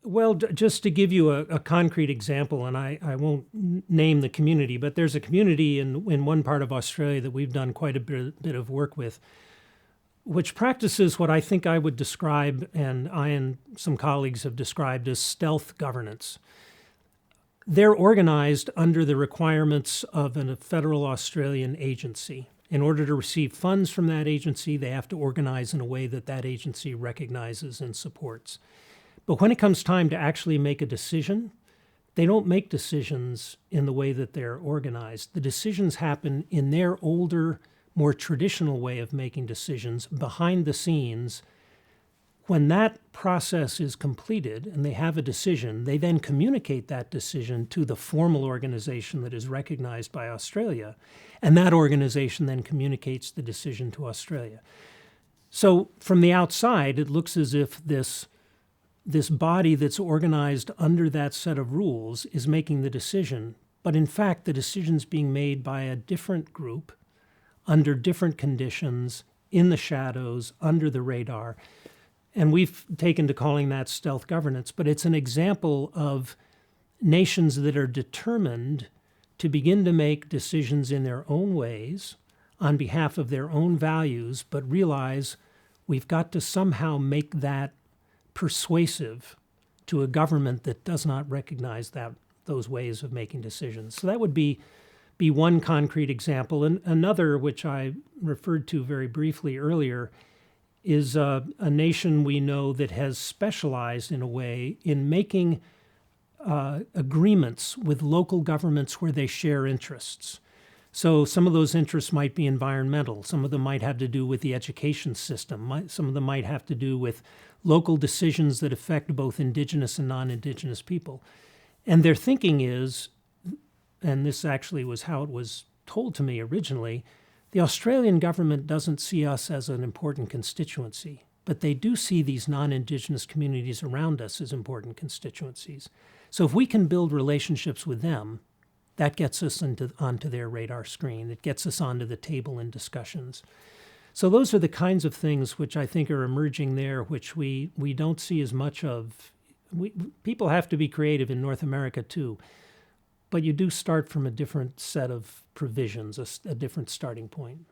Well, just to give you a concrete example, and I won't name the community, but there's a community in one part of Australia that we've done quite a bit of work with, which practices what I think I would describe, and I and some colleagues have described as stealth governance. They're organized under the requirements of a federal Australian agency. In order to receive funds from that agency, they have to organize in a way that that agency recognizes and supports. But when it comes time to actually make a decision, they don't make decisions in the way that they're organized. The decisions happen in their older, more traditional way of making decisions behind the scenes. When that process is completed and they have a decision, they then communicate that decision to the formal organization that is recognized by Australia, and that organization then communicates the decision to Australia. So from the outside, it looks as if this body that's organized under that set of rules is making the decision, but in fact the decision's being made by a different group under different conditions, in the shadows, under the radar. And we've taken to calling that stealth governance, but it's an example of nations that are determined to begin to make decisions in their own ways on behalf of their own values, but realize we've got to somehow make that persuasive to a government that does not recognize those ways of making decisions. So that would be one concrete example. And another, which I referred to very briefly earlier, is a nation we know that has specialized in a way in making agreements with local governments where they share interests. So some of those interests might be environmental. Some of them might have to do with the education system. Some of them might have to do with local decisions that affect both Indigenous and non-Indigenous people. And their thinking is, and this actually was how it was told to me originally, the Australian government doesn't see us as an important constituency, but they do see these non-Indigenous communities around us as important constituencies. So if we can build relationships with them, that gets us onto their radar screen. It gets us onto the table in discussions. So those are the kinds of things which I think are emerging there, which we don't see as much of. People have to be creative in North America too, but you do start from a different set of provisions, a different starting point.